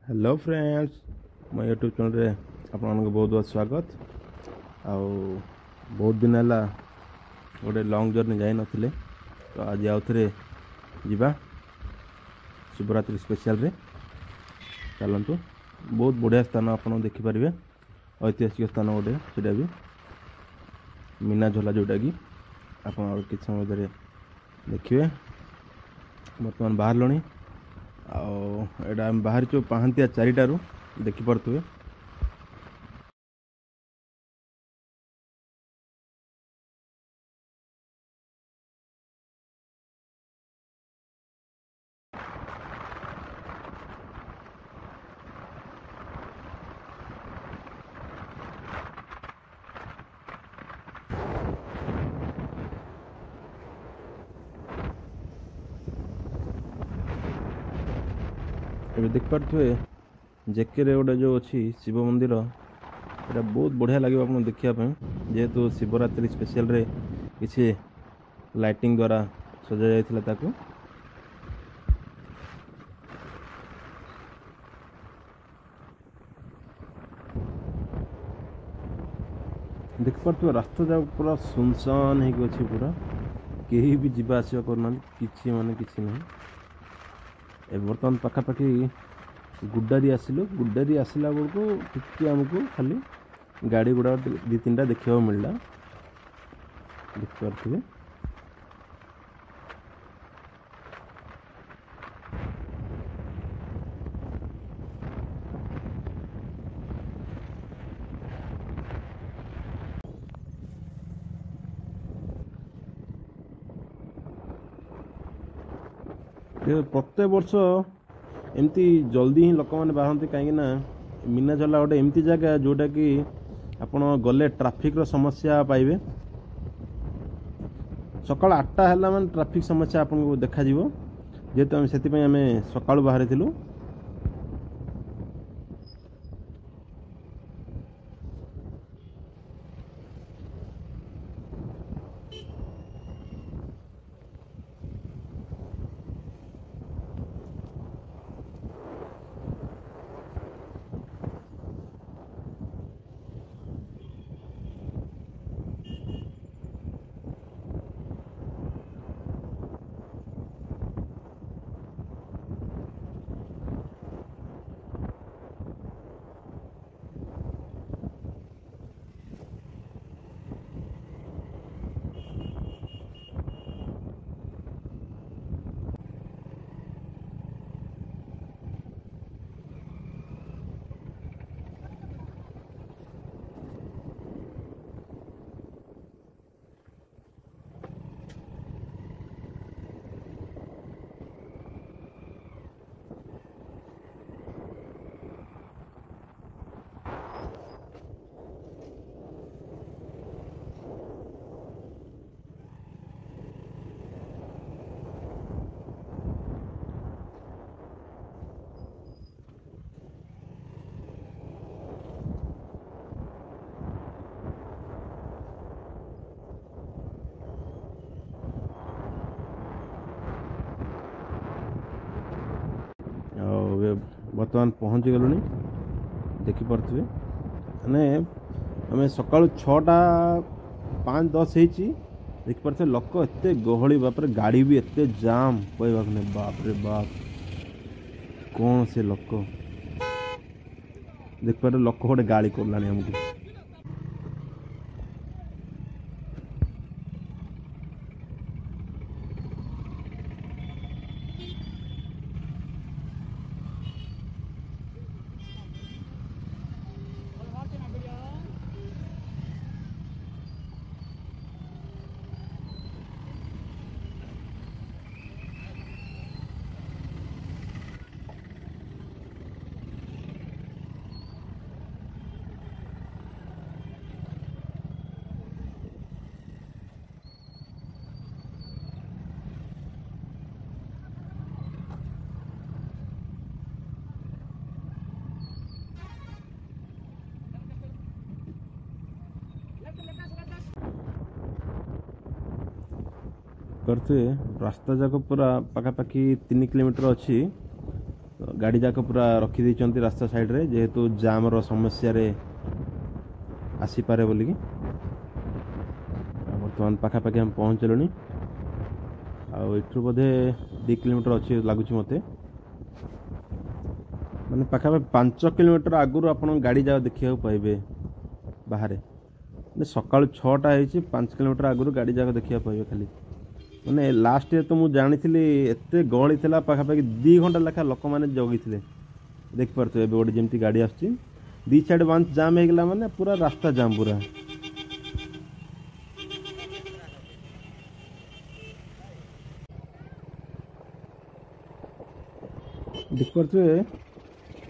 Hello friends, मो YouTube channel रे आपन बहुत बहुत स्वागत। आउ बहुत दिन है गोटे लॉन्ग जर्नी जाई नथिले, तो आज आउ थे जीवा शिवरात्रि स्पेशल रे। चलतु, बहुत बढ़िया स्थान आपन देखिपारे, ऐतिहासिक स्थान गोटे सेटा भी मीना झोला जोटा कि आप किसी समय देखिए। बर्तमान बाहर लणी आम बाहर पहांतिया 4टारू देखिपे। ଏବେ ଦେଖିପାରୁଥିବେ जेके गोटे जो अच्छी शिव मंदिर, ये बहुत बढ़िया लगे आप देखा, जेहेतु शिवरात्रि स्पेशल रे किसी लाइटिंग द्वारा सजा जाता। देख पार्थ रास्ता जा पूरा सुनसान हो पूरा कहीं भी जीवा आसवा करना कि माने किसी ना। बर्तमान पखापाखि गुड्डारी आसिलु। गुड्डारी आसला बेलू टिके आमको खाली गाड़ी गुड़ा 2-3टा देखा मिलला, देखिपे। प्रत्येक वर्ष एमती जल्दी ही लोक मैंने बाहर कहीं मीना झोला गोटे एमती जगह जोटा कि आपण गले ट्रैफिक समस्या पाइबे। सकाल 8टा है मान ट्रैफिक समस्या आपको देखा जेहेतु आम सकाळु बाहर थिलु। बर्तमान पहुँची गलुनी, देखिपे मैंने आम सका 6:05-10 देखिपे लोक एत गहली, बापर गाड़ी भी एत जाम कहवाक नहीं। बाप रे बाप कौन से लोक देखिपे, लोक गोटे गाड़ी करला आमको। करते रास्ता जाक पूरा पखापाखि 3 किलोमीटर अच्छी। तो गाड़ी जाक पूरा रखी देइचंती रास्ता साइड रे जेहेतु जाम रो समस्या रे आसी पारे बोलिकी बर्तमान पाखापाखि हम पहुँचलुनी आठू बोधे 2 किलोमीटर अच्छी लगुच मत मैंने पाखापाखि 5 किलोमीटर आगुरी आप गाड़ी जाक देखा पाइबे बाहर सका 6टा हो 5 किलोमीटर आगुरी गाड़ी जाक देखा पाइबे खाली मैंने लास्ट ईयर तो मुझे जानी एत गहली थी पाखापाखि 2 घंटा लेखा लोक मैंने जगी थे देखिपे गोटे जमी गाड़ी आसती 2 साइड वंस जाम हो गला माने पूरा रास्ता जाम पूरा देखिपे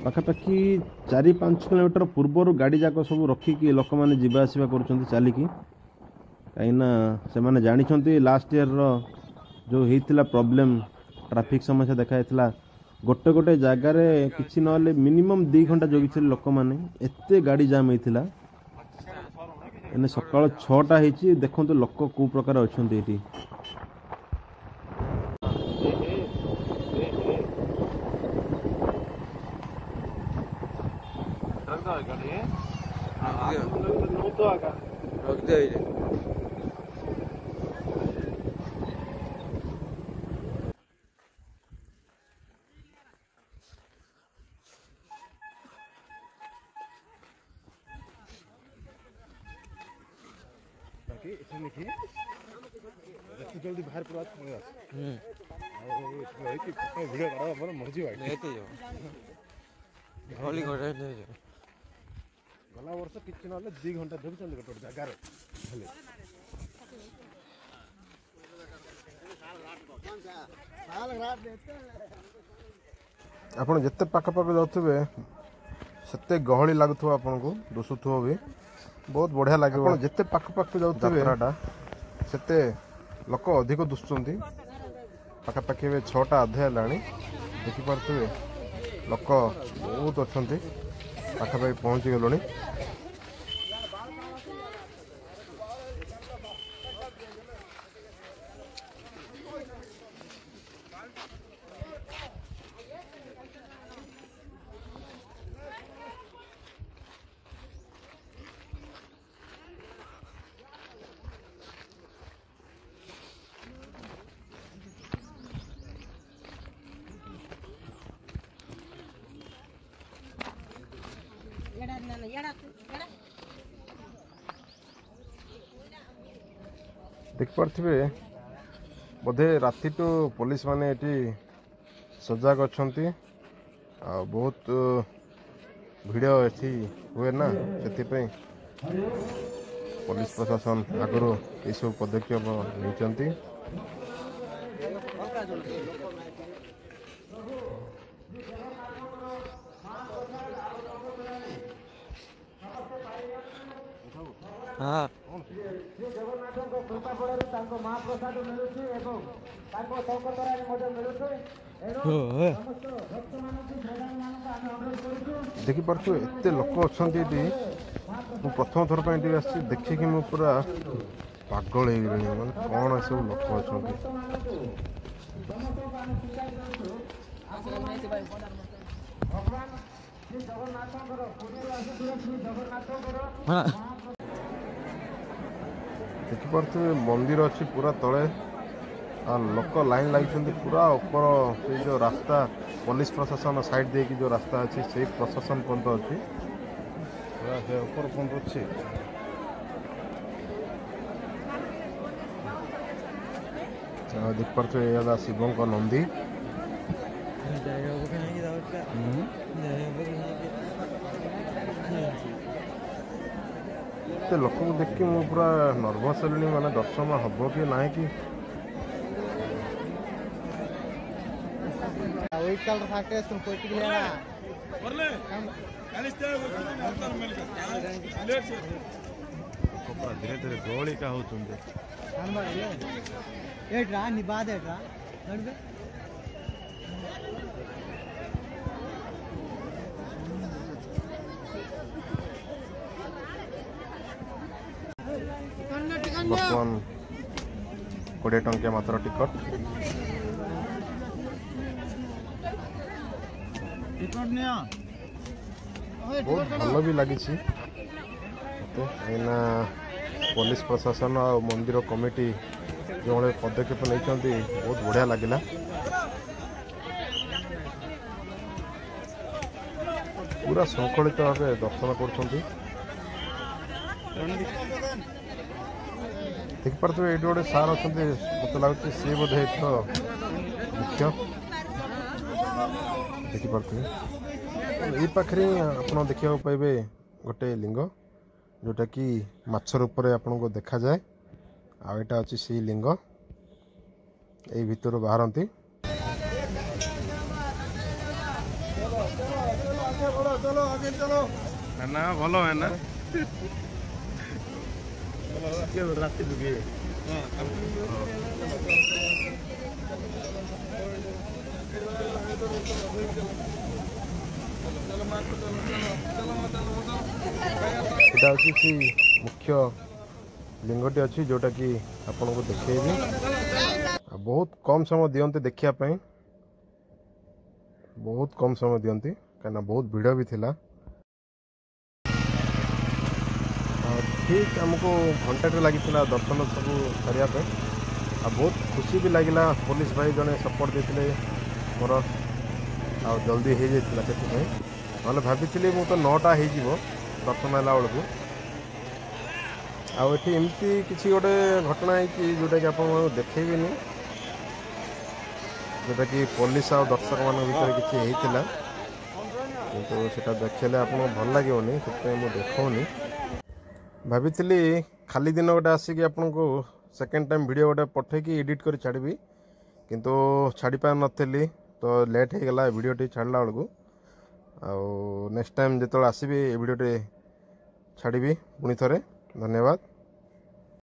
पाखापाखि 4-5 किलोमीटर पूर्वर गाड़ी जाक सब रखिकी लोक मैंने जीवा आसवा कर चलिकी कहीं से मैंने जानी लास्ट ईयर जो होता प्रॉब्लम ट्रैफिक समस्या देखा गोटे गोटे जगार किसी ना मिनिमम 2 घंटा जगी थे लोक मैंने एत गाड़ी जाम होता एने सका 6टा हो देखो लोक कौ प्रकार अच्छा ये जल्दी बाहर पूरा वीडियो काढ़ मर्जी गला वर्ष किसी ना 2 घंटा धरते गोटे जगार आप जिते पाखापाखि जाऊे से गहली लगुव आपको दुसुव भी बहुत बढ़िया लगे जिते पाखापाखि जाऊटा से लोक अधिक दुसुंट पाखापाखि 6टा अधे है देखिपे लोक बहुत अच्छा पाखापाखि पहुँची गलुणी देखिपे बोधे राति टू पुलिस माने एटी सजाग अच्छा बहुत भिड़ एटी हुए ना से पुलिस प्रशासन आगु ये सब पदक्षेप नहीं हाँ देखिपे एत लोक अच्छा प्रथम थर पर देखिकी मु पूरा पागल हो गली माने कौन सब लोक अच्छा देखिपे मंदिर अच्छी पूरा तले लोक लाइन लगी पूरा ऊपर से जो रास्ता पुलिस प्रशासन साइड दे जो रास्ता अच्छी से प्रशासन पर्यंत अच्छी पूरा से ऊपर पर्यंत अच्छी देखिपे यहाँ शिवों का नंदी लोक देखी मु पूरा नर्भस हेली माने दर्शन हम कि ना कि धीरे धीरे गोली का बर्तमान 20 टंकिया मात्र टिकट बहुत भल भी लगी कहीं पुलिस प्रशासन और मंदिर कमिटी जो भाई पदक्षेप नहीं बहुत बढ़िया लगे पूरा श्रृंखलित भाव दर्शन कर देखिपे ये गोटे सार अच्छा मत लगुच सी बोधे मुख्य देखिपे ये पाखे आप देखा पाइबे गोटे लिंग जोटा कि माछ रूप में आपन को देखा जाए आटा अच्छी सी लिंग ये भितर बाहरती ना भलो है ना रात এটা হচ্ছে কি মুখ্য লিঙ্গটি ଅଛି जोटा कि आपन को देखेबी बहुत कम समय दियंते देखिया पई बहुत कम समय दियंती कहना बहुत भिड़ भी थिला ठीक हमको घंटे लगी दर्शन सब करने बहुत खुशी भी लगिला पुलिस भाई जने सपोर्ट देते मोर आ जल्दी हो जाता से ना भाभी मु तो 9टा हो दर्शन है बेलू आठी एमती किसी गोटे घटना है जोटा कि आप देखेबी जोटा कि पुलिस आ दर्शक मान भर किसी होता किंतु सेटा देखले आप भल लगे से देखनी भाभी खाली दिन गोटे आसिक आपन को सेकेंड टाइम वीडियो गोटे पठेकी एडिट कर छाड़बी किंतु छाड़ी पार नथली तो लेट हो गला वीडियो छाड़ला बेलू नेक्स्ट टाइम जो आसबि वीडियो छाड़बी पुणी थे धन्यवाद।